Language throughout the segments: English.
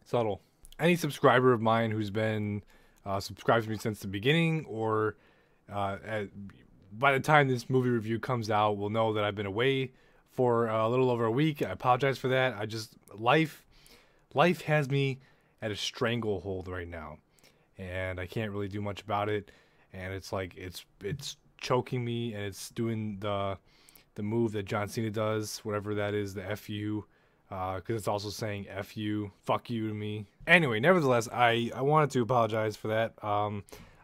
Subtle. Any subscriber of mine who's been subscribed to me since the beginning, or by the time this movie review comes out, will know that I've been away for a little over a week. I apologize for that. Life has me at a stranglehold right now, and I can't really do much about it. And it's like it's choking me, and it's doing the move that John Cena does, whatever that is, the FU, because it's also saying F you, fuck you to me. Anyway, nevertheless, I wanted to apologize for that. I'm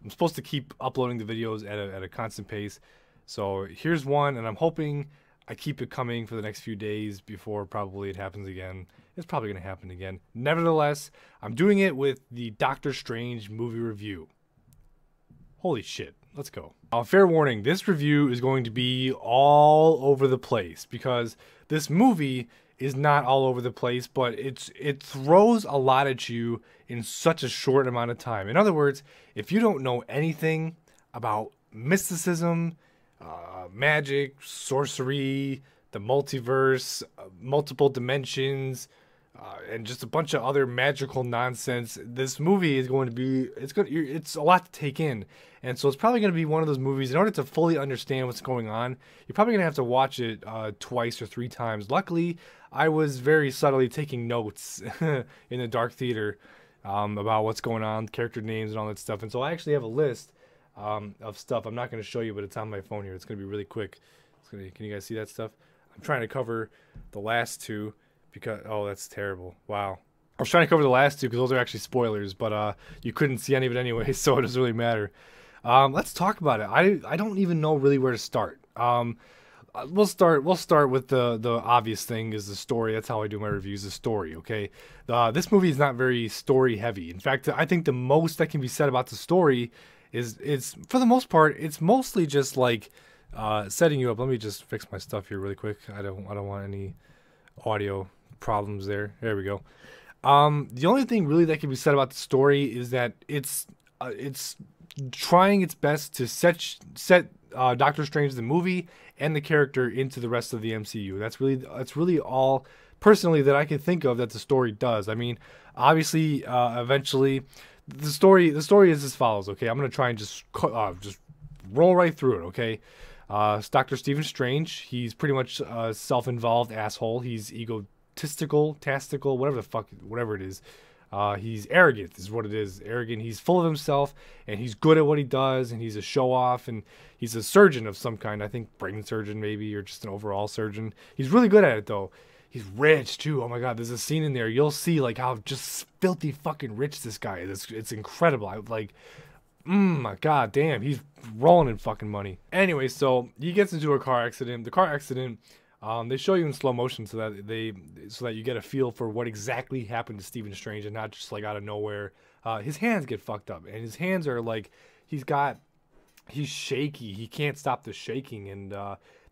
supposed to keep uploading the videos at a constant pace. So here's one, and I'm hoping I keep it coming for the next few days before probably it happens again. It's probably going to happen again. Nevertheless, I'm doing it with the Doctor Strange movie review. Holy shit. Let's go. Fair warning, this review is going to be all over the place because this movie is not all over the place, but it throws a lot at you in such a short amount of time. In other words, if you don't know anything about mysticism, magic, sorcery, the multiverse, multiple dimensions, and just a bunch of other magical nonsense, this movie is going to be, it's a lot to take in. And so it's probably going to be one of those movies, in order to fully understand what's going on, you're probably going to have to watch it twice or three times. Luckily, I was very subtly taking notes in the dark theater about what's going on, character names and all that stuff. And so I actually have a list of stuff. I'm not going to show you, but it's on my phone here. It's going to be really quick. Can you guys see that stuff? I'm trying to cover the last two because, oh, that's terrible. Wow. I was trying to cover the last two because those are actually spoilers, but you couldn't see any of it anyway, so it doesn't really matter. Let's talk about it. I don't even know really where to start. We'll start with the obvious thing, is the story. That's how I do my reviews, the story, okay? This movie is not very story heavy. In fact, I think the most that can be said about the story is for the most part, it's mostly just like setting you up. Let me just fix my stuff here really quick. I don't want any audio problems there. There we go. The only thing really that can be said about the story is that it's trying its best to set Doctor Strange the movie and the character into the rest of the MCU. That's really all personally that I can think of that the story does. I mean, obviously, eventually, the story is as follows. Okay, I'm gonna try and just roll right through it. Okay, it's Doctor Stephen Strange. He's pretty much a self-involved asshole. He's egotistical, tastical, whatever it is. He's arrogant is what it is. Arrogant. He's full of himself, and he's good at what he does, and he's a show-off, and he's a surgeon of some kind. I think brain surgeon maybe, or just an overall surgeon. He's really good at it, though. He's rich, too. Oh, my God. There's a scene in there. You'll see, like, how just filthy fucking rich this guy is. It's incredible. My God damn. He's rolling in fucking money. Anyway, so he gets into a car accident. The car accident... they show you in slow motion so that you get a feel for what exactly happened to Stephen Strange, and not just like out of nowhere. His hands get fucked up, and his hands are like he's shaky. He can't stop the shaking, and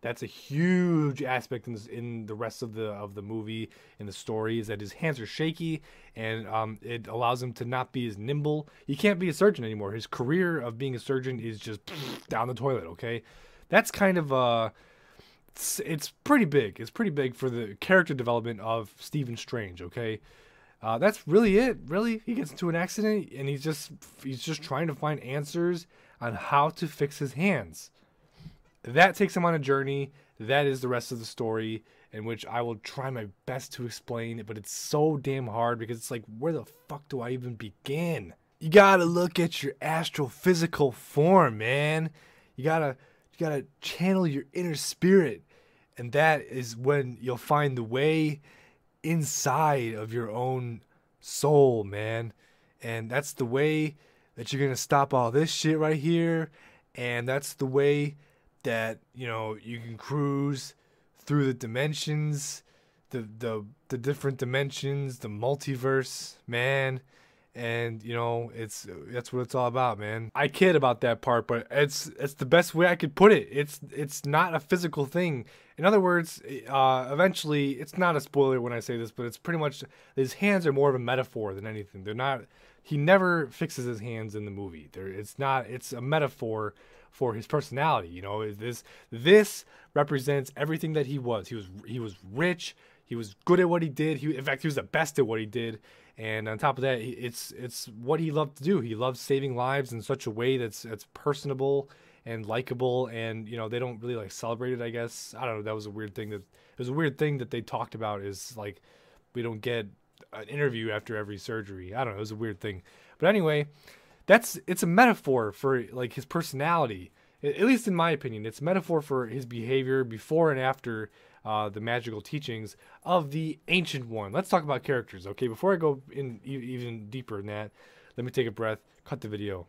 that's a huge aspect in the rest of the movie, in the story, is that his hands are shaky, and it allows him to not be as nimble. He can't be a surgeon anymore. His career of being a surgeon is just down the toilet. Okay, that's kind of it's pretty big. It's pretty big for the character development of Stephen Strange, okay? That's really it, really. He gets into an accident, and he's just trying to find answers on how to fix his hands. That takes him on a journey. That is the rest of the story, in which I will try my best to explain, but it's so damn hard because it's like, where the fuck do I even begin? You gotta look at your astrophysical form, man. You gotta channel your inner spirit, and that is when you'll find the way inside of your own soul, man. And that's the way that you're gonna stop all this shit right here, and that's the way that, you know, you can cruise through the dimensions, the different dimensions, the multiverse, man. And you know, that's what it's all about, man. I kid about that part, but it's the best way I could put it. It's not a physical thing. In other words, eventually, it's not a spoiler when I say this, but it's pretty much his hands are more of a metaphor than anything. They're not. He never fixes his hands in the movie. It's a metaphor for his personality. You know, this represents everything that he was. He was rich. He was good at what he did. In fact, he was the best at what he did. And on top of that, it's what he loved to do. He loved saving lives in such a way that's personable and likable. And you know, they don't really like celebrate it, I guess. I don't know. That was a weird thing that it was a weird thing that they talked about, is like we don't get an interview after every surgery. I don't know. It was a weird thing. But anyway, it's a metaphor for like his personality. At least in my opinion, it's a metaphor for his behavior before and after the magical teachings of the Ancient One. Let's talk about characters, okay? Before I go in even deeper than that, let me take a breath, cut the video.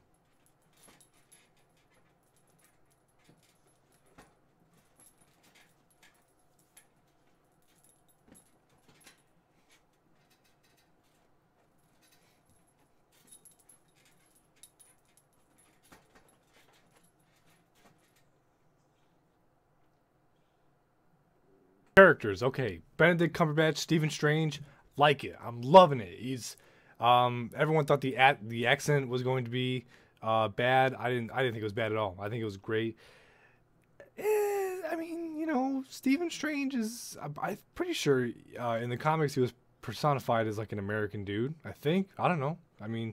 Characters, okay. Benedict Cumberbatch, Stephen Strange, like it. I'm loving it. He's everyone thought the accent was going to be bad. I didn't think it was bad at all. I think it was great. I mean, you know, Stephen Strange is I'm pretty sure in the comics he was personified as like an American dude, I think. I don't know. I mean,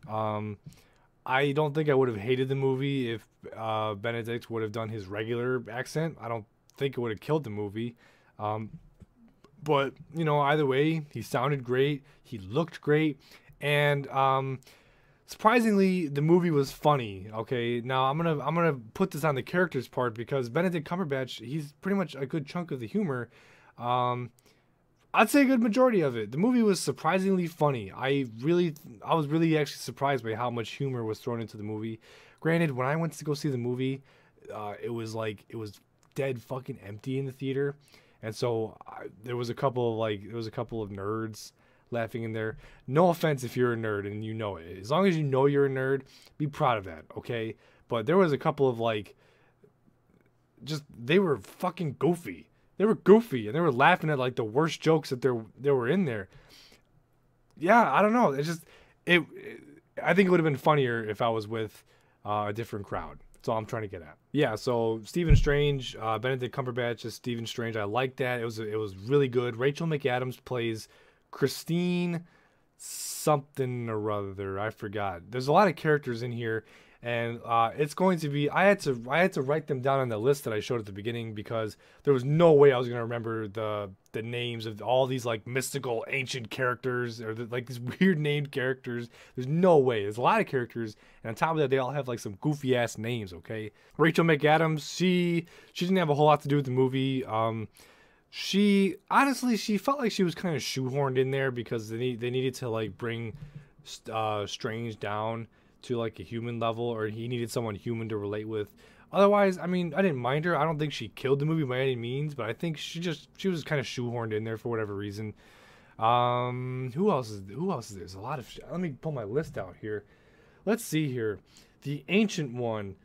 I don't think I would have hated the movie if Benedict would have done his regular accent. I don't think it would have killed the movie. But you know, either way, he sounded great, he looked great, and surprisingly, the movie was funny. Okay, now I'm gonna put this on the characters part, because Benedict Cumberbatch, he's pretty much a good chunk of the humor. I'd say a good majority of it. The movie was surprisingly funny. I was really actually surprised by how much humor was thrown into the movie. Granted, when I went to go see the movie, it was dead fucking empty in the theater, and so there was a couple of nerds laughing in there. No offense if you're a nerd and you know it. As long as you know you're a nerd, be proud of that, okay? But there was a couple of they were fucking goofy. They were goofy and they were laughing at like the worst jokes that they were in there. Yeah, I don't know. I think it would have been funnier if I was with a different crowd. That's all I'm trying to get at. Yeah, so Stephen Strange, Benedict Cumberbatch as Stephen Strange. I like that. It was really good. Rachel McAdams plays Christine something or other. I forgot. There's a lot of characters in here, and it's going to be. I had to write them down on the list that I showed at the beginning, because there was no way I was gonna remember the names of all these like mystical ancient characters, or like these weird named characters. There's no way. There's a lot of characters, and on top of that, they all have like some goofy ass names. Okay, Rachel McAdams, she didn't have a whole lot to do with the movie. She felt like she was kind of shoehorned in there, because they needed to like bring Strange down to like a human level, or he needed someone human to relate with. Otherwise, I mean, I didn't mind her. I don't think she killed the movie by any means, but I think she was kind of shoehorned in there for whatever reason. Who else is there? There's a lot of shit. Let me pull my list out here. Let's see here. The Ancient One.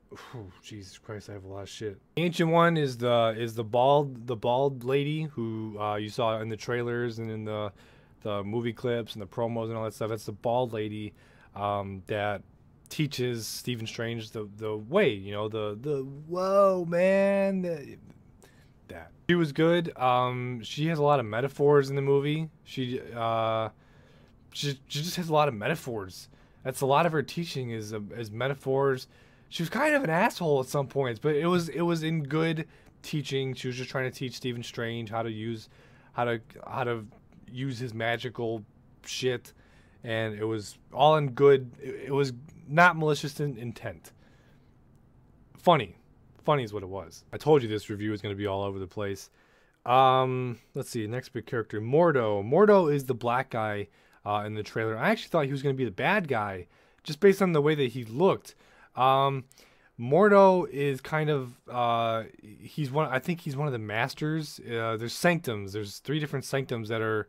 Whew, Jesus Christ, I have a lot of shit. The Ancient One is the bald lady who you saw in the trailers and in the movie clips and the promos and all that stuff. That's the bald lady that teaches Stephen Strange the way, you know, the whoa man, that she was good. She has a lot of metaphors in the movie. She just has a lot of metaphors. That's a lot of her teaching is metaphors. She was kind of an asshole at some points, but it was in good teaching. She was just trying to teach Stephen Strange how to use his magical shit, and it was all in good. It was not malicious in intent. Funny is what it was. I told you this review is going to be all over the place. Let's see. Next big character, Mordo. Mordo is the black guy in the trailer. I actually thought he was going to be the bad guy, just based on the way that he looked. Mordo is kind of I think he's one of the masters. There's sanctums. There's 3 different sanctums that are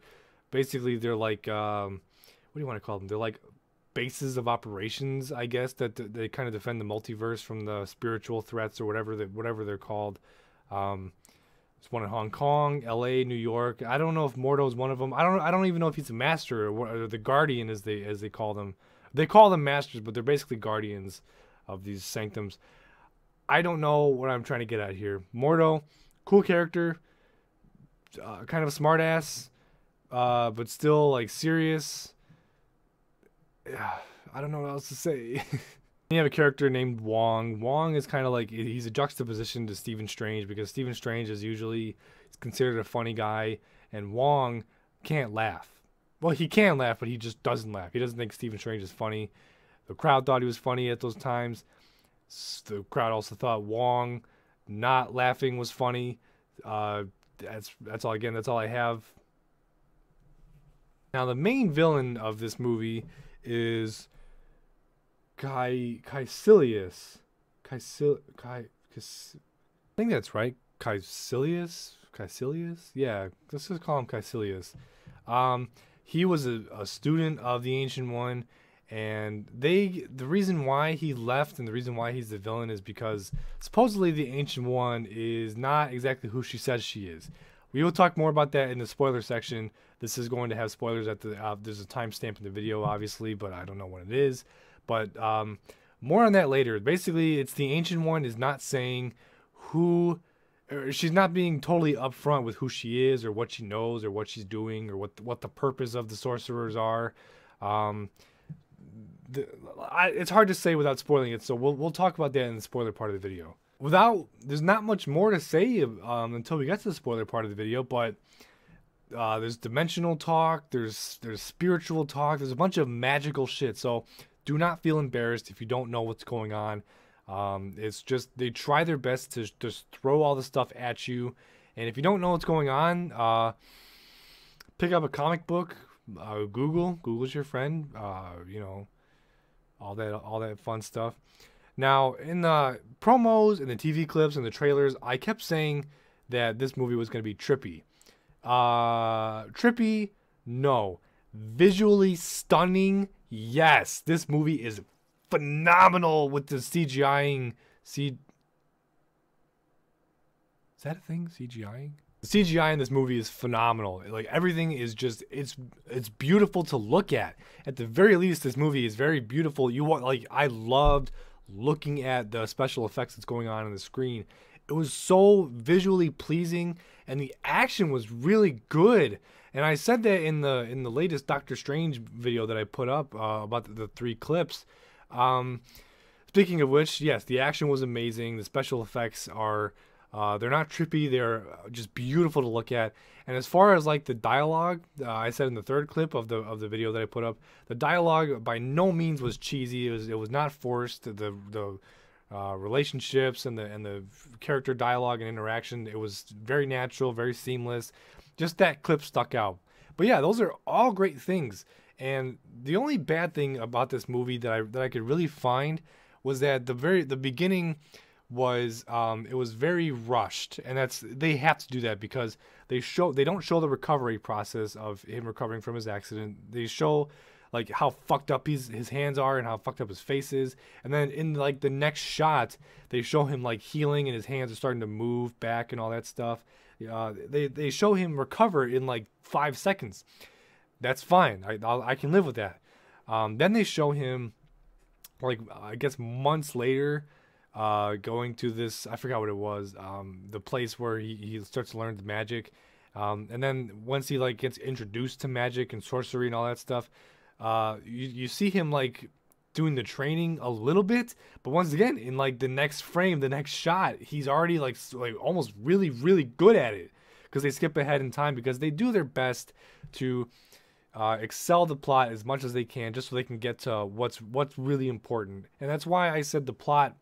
basically, they're like what do you want to call them? They're like bases of operations, I guess, that they kind of defend the multiverse from the spiritual threats or whatever they're called. There's one in Hong Kong, LA, New York. I don't know if Mordo is one of them. I don't even know if he's a master or the guardian as they call them. They call them masters, but they're basically guardians of these sanctums. I don't know what I'm trying to get at here. Mordo, cool character. kind of a smartass, but still like serious. I don't know what else to say. You have a character named Wong. Wong is kind of like, he's a juxtaposition to Stephen Strange, because Stephen Strange is usually considered a funny guy, and Wong can't laugh. Well, he can laugh, but he just doesn't laugh. He doesn't think Stephen Strange is funny. The crowd thought he was funny at those times. The crowd also thought Wong not laughing was funny. That's all. Again, that's all I have. Now, the main villain of this movie is Caecilius. I think that's right. Caecilius? Yeah, let's just call him Caecilius. He was a student of the Ancient One, and the reason why he left and the reason why he's the villain is because supposedly the Ancient One is not exactly who she says she is. We will talk more about that in the spoiler section. This is going to have spoilers at the there's a timestamp in the video, obviously, but I don't know when it is. But more on that later. Basically, it's the Ancient One is not saying who, or she's not being totally upfront with who she is or what she knows or what she's doing or what the purpose of the sorcerers are. It's hard to say without spoiling it, so we'll talk about that in the spoiler part of the video. There's not much more to say until we get to the spoiler part of the video, but there's dimensional talk, there's spiritual talk, there's a bunch of magical shit, so do not feel embarrassed if you don't know what's going on. It's just, they try their best to just throw all the stuff at you, and if you don't know what's going on, pick up a comic book, Google's your friend, you know, all that fun stuff. Now, in the promos and the TV clips and the trailers, I kept saying that this movie was going to be trippy. Trippy? No. Visually stunning? Yes. This movie is phenomenal with the CGIing. Is that a thing? CGIing? The CGI in this movie is phenomenal. Like, everything is just, it's beautiful to look at. At the very least, this movie is very beautiful. I loved looking at the special effects that's going on the screen. It was so visually pleasing, and the action was really good. And I said that in the latest Doctor Strange video that I put up about the 3 clips. Speaking of which, yes, the action was amazing. The special effects are they're not trippy, they're just beautiful to look at. And as far as like the dialogue, I said in the 3rd clip of the video that I put up, the dialogue by no means was cheesy. It was not forced. The relationships and the character dialogue and interaction, it was very natural, very seamless. Just that clip stuck out. But yeah, those are all great things. And the only bad thing about this movie that I could really find was that the beginning was it was very rushed, and they have to do that because they don't show the recovery process of him recovering from his accident. They show like how fucked up his hands are and how fucked up his face is, and then in like the next shot they show him like healing and his hands are starting to move back and all that stuff. They show him recover in like 5 seconds. That's fine. I can live with that. Then they show him like I guess months later going to this, I forgot what it was, the place where he starts to learn the magic, and then once he like gets introduced to magic and sorcery and all that stuff, you see him like doing the training a little bit, but once again in like the next frame, the next shot, he's already like almost really good at it, because they skip ahead in time because they do their best to excel the plot as much as they can just so they can get to what's really important. And that's why I said the plot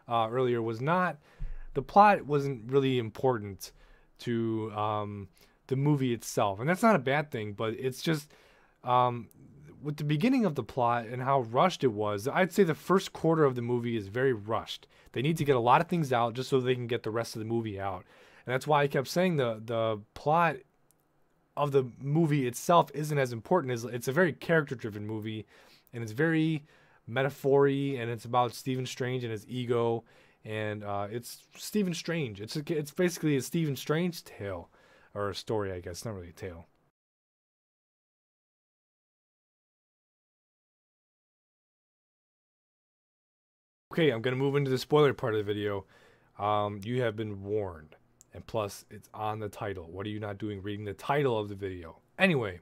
earlier the plot wasn't really important to the movie itself, and that's not a bad thing, but it's just with the beginning of the plot and how rushed it was, I'd say the first quarter of the movie is very rushed. They need to get a lot of things out just so they can get the rest of the movie out, and that's why I kept saying the plot of the movie itself isn't as important. As it's a very character-driven movie, and it's very metaphor-y, and it's about Stephen Strange and his ego, and it's Stephen Strange. It's basically a Stephen Strange tale, or a story, I guess. Not really a tale. Okay, I'm gonna move into the spoiler part of the video. You have been warned, And plus, it's on the title. What are you not doing reading the title of the video? Anyway,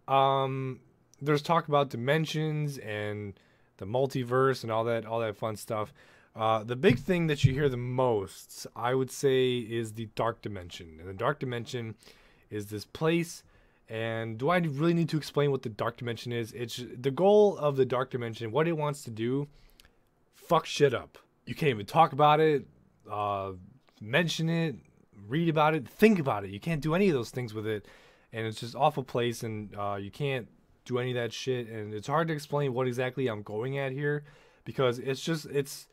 there's talk about dimensions and the multiverse and all that fun stuff. The big thing that you hear the most, I would say, is the dark dimension. And the dark dimension is this place. And do I really need to explain what the dark dimension is? It's the goal of the dark dimension. What it wants to do, fuck shit up. You can't even talk about it, mention it, read about it, think about it. You can't do any of those things with it, and it's just awful place, and you can't do any of that shit, and it's hard to explain what exactly I'm going at here, because it's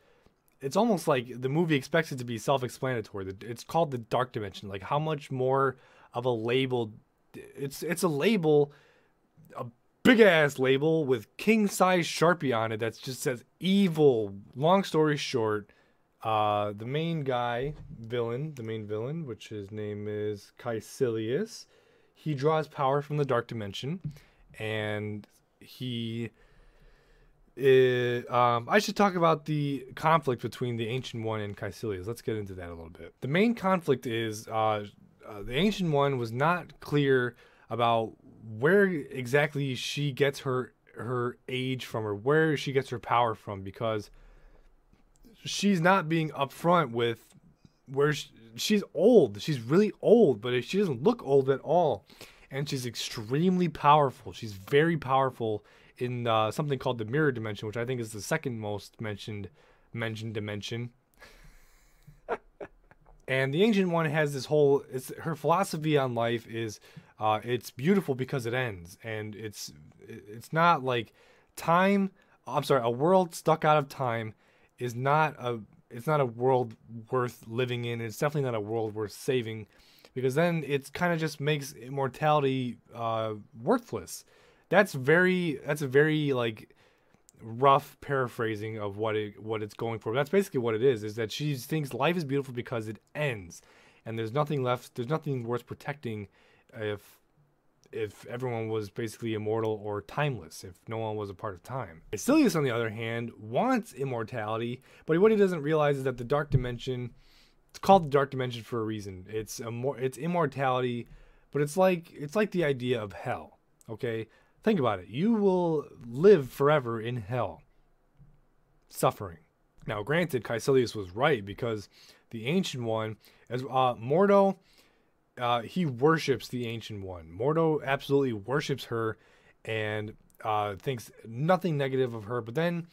almost like the movie expects it to be self-explanatory. It's called the dark dimension. Like, how much more of a label? It's a label, a big ass label with king size Sharpie on it that just says evil. Long story short, the main villain, which his name is Caecilius, he draws power from the dark dimension, and he I should talk about the conflict between the Ancient One and Caecilius. Let's get into that a little bit. The main conflict is the Ancient One was not clear about where exactly she gets her age from, or where she gets her power from, because she's not being upfront with where she's old. She's really old, but she doesn't look old at all. And she's extremely powerful. She's very powerful in something called the mirror dimension, which I think is the second most mentioned dimension. And the Ancient One has this whole, her philosophy on life is it's beautiful because it ends. And it's not like time, I'm sorry, a world stuck out of time is not a world worth living in. It's definitely not a world worth saving, because then it kind of just makes immortality worthless. That's a very like rough paraphrasing of what it's going for. That's basically what it is that she thinks life is beautiful because it ends, and there's nothing left. There's nothing worth protecting if everyone was basically immortal or timeless, if no one was a part of time. Caecilius, on the other hand, wants immortality, but what he doesn't realize is that the dark dimension, it's called the dark dimension for a reason. It's immortality, but it's like the idea of hell. Okay, think about it. You will live forever in hell, suffering. Now, granted, Caecilius was right, because the Ancient One, as Mordo, he worships the Ancient One. Mordo absolutely worships her and thinks nothing negative of her. But then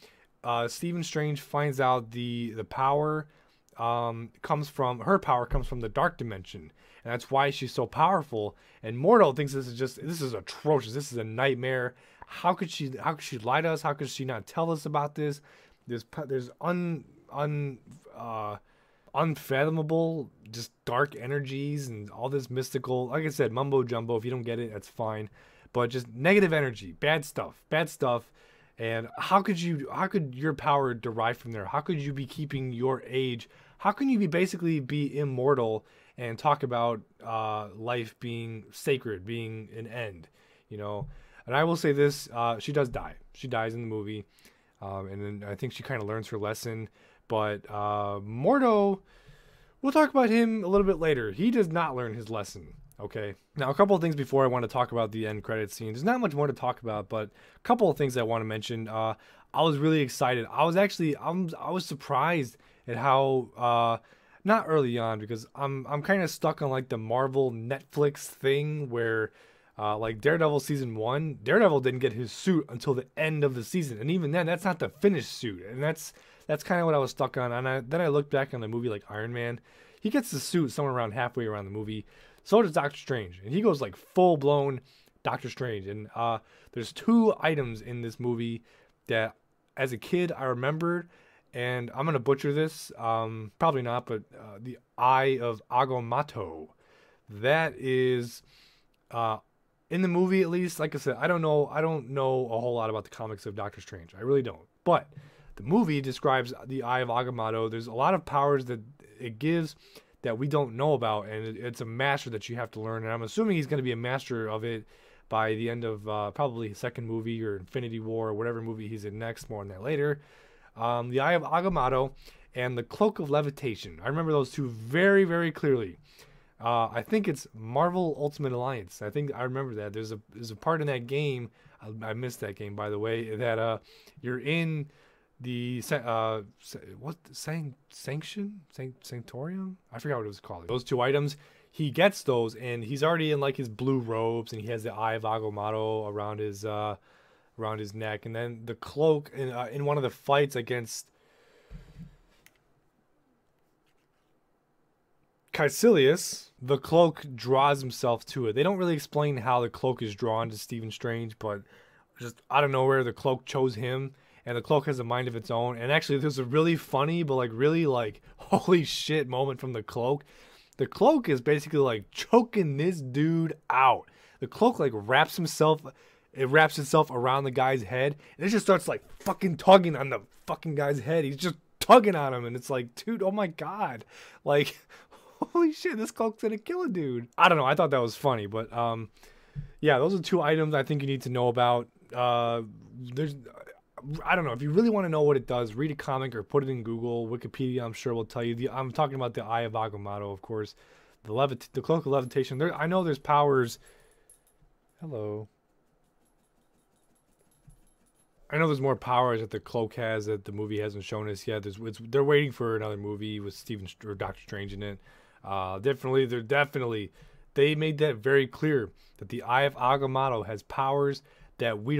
Stephen Strange finds out the power comes from the dark dimension, and that's why she's so powerful. And Mordo thinks this is atrocious. This is a nightmare. How could she lie to us? How could she not tell us about this? There's unfathomable, just dark energies and all this mystical, like I said, mumbo jumbo. If you don't get it, that's fine, but just negative energy, bad stuff. And how could your power derive from there? How could you be keeping your age? How can you basically be immortal and talk about life being sacred, being an end, you know? And I will say this, she does die. She dies in the movie, and then I think she kind of learns her lesson. But Mordo, we'll talk about him a little bit later. He does not learn his lesson, okay? Now, a couple of things before I want to talk about the end credits scene. There's not much more to talk about, but a couple of things I want to mention. I was really excited. I was surprised at how, not early on, because I'm kind of stuck on like the Marvel Netflix thing where like Daredevil season 1, Daredevil didn't get his suit until the end of the season. And even then, that's not the finished suit. And that's kind of what I was stuck on. And then I looked back on the movie like Iron Man. He gets the suit somewhere around halfway around the movie. So does Doctor Strange. And he goes like full-blown Doctor Strange. And there's 2 items in this movie that as a kid I remembered. And I'm going to butcher this. Probably not, but the Eye of Agamotto. That is... in the movie, at least, like I said, I don't know a whole lot about the comics of Doctor Strange. I really don't. But the movie describes the Eye of Agamotto. There's a lot of powers that it gives that we don't know about, and it's a master that you have to learn. And I'm assuming he's going to be a master of it by the end of probably his second movie or Infinity War or whatever movie he's in next. More on that later. The Eye of Agamotto and the Cloak of Levitation. I remember those two very, very clearly. I think it's Marvel Ultimate Alliance. I think I remember that. There's a part in that game. I missed that game, by the way. That you're in the Sanctorium. I forgot what it was called. Those two items. He gets those, and he's already in like his blue robes, and he has the Eye of Agamotto around his neck, and then the cloak in one of the fights against Caecilius, the cloak draws himself to it. They don't really explain how the cloak is drawn to Stephen Strange, but just out of nowhere, the cloak chose him, and the cloak has a mind of its own. And actually, there's a really funny, but like really like holy shit moment from the cloak. The cloak is basically like choking this dude out. The cloak like wraps itself around the guy's head, and it just starts like fucking tugging on the fucking guy's head. He's just tugging on him, and it's like, dude, oh my god, like. Holy shit, this cloak's gonna kill a dude. I don't know, I thought that was funny, but yeah, those are two items I think you need to know about. I don't know, if you really want to know what it does, read a comic or put it in Google. Wikipedia, I'm sure, will tell you. I'm talking about the Eye of Agamotto, of course. The Cloak of Levitation. I know there's powers. Hello. I know there's more powers that the cloak has that the movie hasn't shown us yet. They're waiting for another movie with Stephen or Doctor Strange in it. They made that very clear that the Eye of Agamotto has powers that we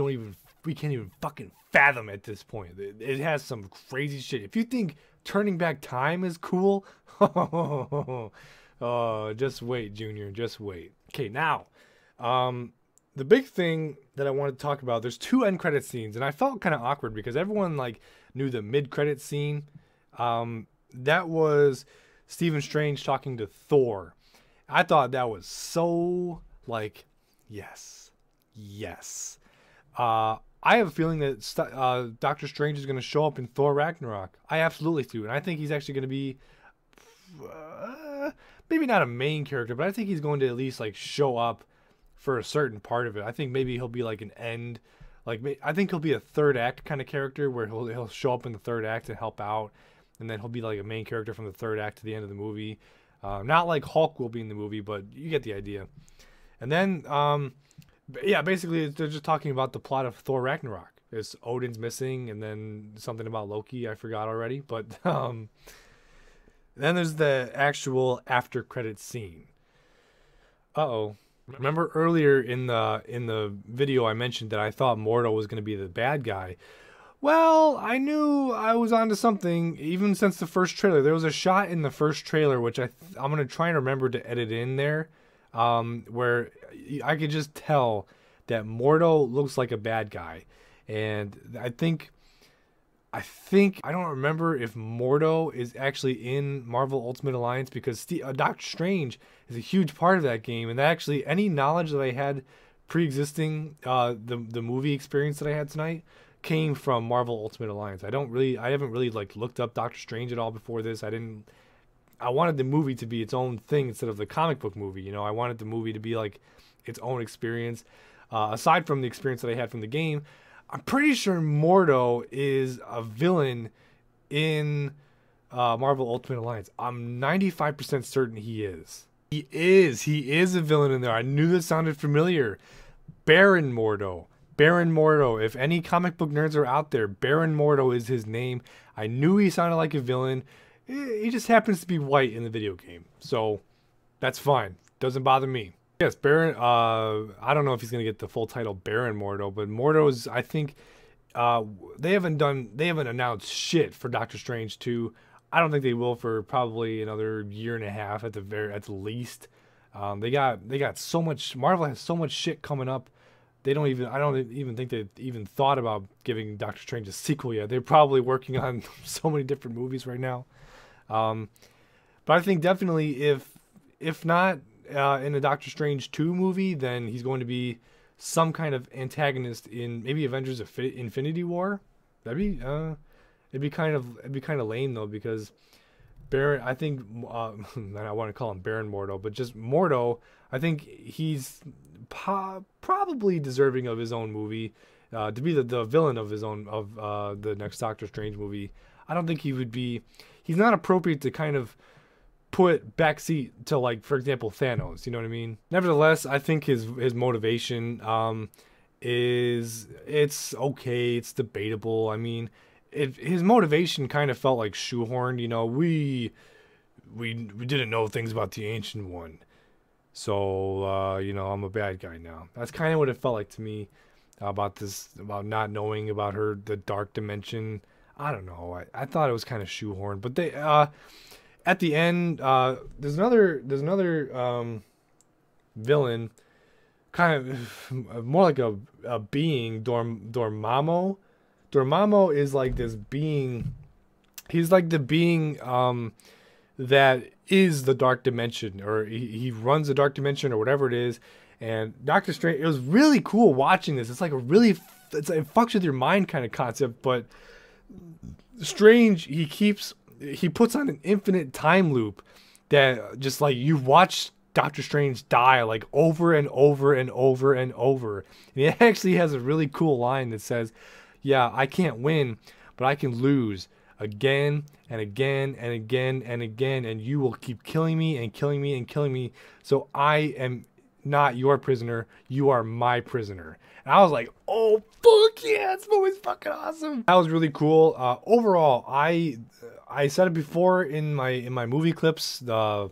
can't even fucking fathom at this point. It has some crazy shit. If you think turning back time is cool, just wait, Junior, just wait. Okay, now, the big thing that I wanted to talk about, there's two end credit scenes, and I felt kind of awkward because everyone like knew the mid credit scene. That was Stephen Strange talking to Thor. I thought that was so like, yes. I have a feeling that Doctor Strange is going to show up in Thor Ragnarok. I absolutely do, and I think he's actually going to be maybe not a main character, but I think he's going to at least like show up for a certain part of it. I think maybe he'll be like an end, like I think he'll be a third act kind of character where he'll show up in the third act and help out, and then he'll be like a main character from the third act to the end of the movie. Not like Hulk will be in the movie, but you get the idea. And then, yeah, basically they're just talking about the plot of Thor Ragnarok. It's Odin's missing, and then something about Loki I forgot already. But then there's the actual after credits scene. Uh-oh. Remember earlier in the video I mentioned that I thought Mordo was going to be the bad guy. Well, I knew I was onto something even since the first trailer. There was a shot in the first trailer which I'm going to try and remember to edit in there, where I could just tell that Mordo looks like a bad guy. And I think I don't remember if Mordo is actually in Marvel Ultimate Alliance, because Doctor Strange is a huge part of that game, and actually any knowledge that I had pre-existing the movie experience that I had tonight came from Marvel Ultimate Alliance. I haven't really like looked up Doctor Strange at all before this. I wanted the movie to be its own thing instead of the comic book movie. You know, I wanted the movie to be like its own experience, aside from the experience that I had from the game. I'm pretty sure Mordo is a villain in Marvel Ultimate Alliance. I'm 95% certain he is. He is a villain in there. I knew this sounded familiar. Baron Mordo. If any comic book nerds are out there, Baron Mordo is his name. I knew he sounded like a villain. He just happens to be white in the video game. So that's fine. Doesn't bother me. Yes, Baron, I don't know if he's going to get the full title Baron Mordo, but Mordo is, I think, they haven't announced shit for Doctor Strange 2. I don't think they will for probably another year and a half at the least. They got so much, Marvel has so much shit coming up. I don't even think they've even thought about giving Doctor Strange a sequel yet. They're probably working on so many different movies right now. But I think definitely if not in a Doctor Strange 2 movie, then he's going to be some kind of antagonist in maybe Avengers Infinity War. It'd be kind of lame though, because Baron, I think I want to call him Baron Mordo, but just Mordo, I think he's probably deserving of his own movie, to be the villain of the next Doctor Strange movie. I don't think he would be. he's not appropriate to kind of put backseat to, like, for example, Thanos. You know what I mean? Nevertheless, I think his motivation it's okay. It's debatable. I mean, his motivation kind of felt like shoehorned. You know, we didn't know things about the Ancient One, so you know, I'm a bad guy now. That's kind of what it felt like to me about not knowing about the dark dimension. I don't know. I thought it was kind of shoehorned, but they at the end there's another villain, kind of more like a being, Dormammu. Dormammu is like this being. He's like the being that is the dark dimension, or he runs the dark dimension, or whatever it is. And Doctor Strange, it was really cool watching this. It's like it fucks with your mind kind of concept. But Strange, he puts on an infinite time loop that just, like, you watch Doctor Strange die like over and over and over and over. And he actually has a really cool line that says, "Yeah, I can't win, but I can lose again and again and again and again, and you will keep killing me and killing me and killing me. So I am not your prisoner, you are my prisoner." And I was like, oh fuck yeah, this movie's fucking awesome. That was really cool. Overall, I said it before in my movie clips, the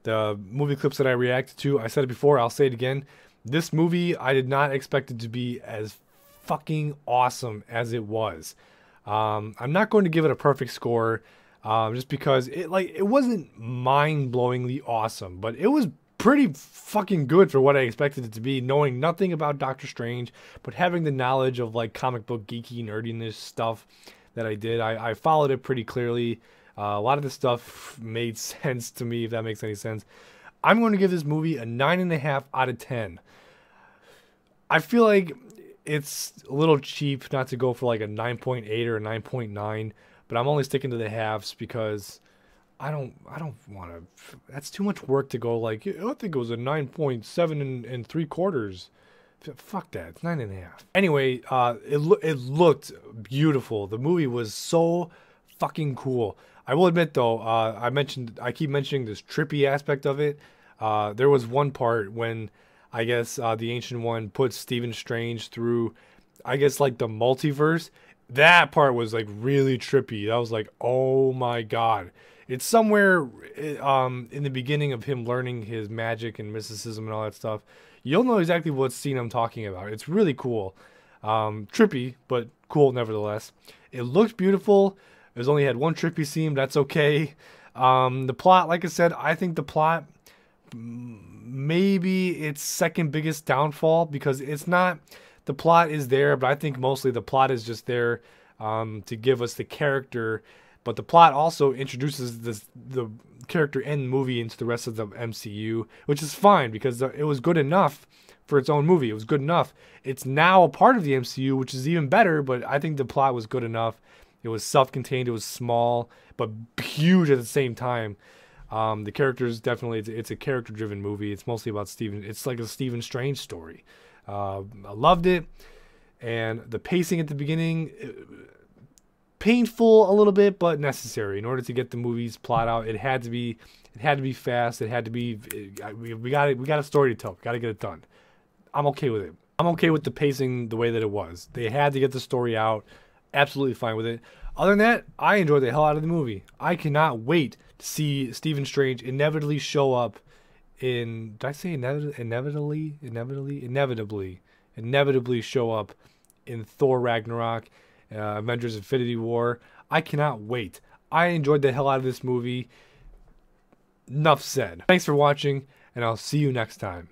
movie clips that I reacted to. I said it before, I'll say it again. This movie, I did not expect it to be as fucking awesome as it was. I'm not going to give it a perfect score, just because it wasn't mind-blowingly awesome, but it was pretty fucking good for what I expected it to be, knowing nothing about Doctor Strange, but having the knowledge of, like, comic book geeky nerdiness stuff that I did. I followed it pretty clearly. A lot of the stuff made sense to me, if that makes any sense. I'm going to give this movie a 9.5 out of 10. I feel like it's a little cheap not to go for like a 9.8 or a 9.9, but I'm only sticking to the halves because I don't want to. That's too much work to go like, I think it was a 9.7 and 3/4. Fuck that. It's 9.5. Anyway, it looked beautiful. The movie was so fucking cool. I will admit though, I keep mentioning this trippy aspect of it. There was one part when I guess the Ancient One put Stephen Strange through, I guess, like the multiverse. That part was like really trippy. I was like, oh my god. It's somewhere in the beginning of him learning his magic and mysticism and all that stuff. You'll know exactly what scene I'm talking about. It's really cool. Trippy, but cool nevertheless. It looked beautiful. It only had one trippy scene. That's okay. The plot, like I said, I think the plot maybe its second biggest downfall, because it's not, the plot is there, but I think mostly the plot is just there to give us the character. But the plot also introduces the character and the movie into the rest of the MCU, which is fine because it was good enough for its own movie. It was good enough. It's now a part of the MCU, which is even better, but I think the plot was good enough. It was self-contained. It was small, but huge at the same time. The characters, definitely, it's a character-driven movie. It's mostly about Stephen. It's like a Stephen Strange story. I loved it. And the pacing at the beginning, painful a little bit, but necessary in order to get the movie's plot out. It had to be fast. It had to be. We got a story to tell. We got to get it done. I'm okay with it. I'm okay with the pacing the way that it was. They had to get the story out. Absolutely fine with it. Other than that, I enjoyed the hell out of the movie. I cannot wait to see Stephen Strange inevitably show up in. Did I say inevitably show up in Thor Ragnarok, Avengers Infinity War. I cannot wait. I enjoyed the hell out of this movie. Enough said. Thanks for watching, and I'll see you next time.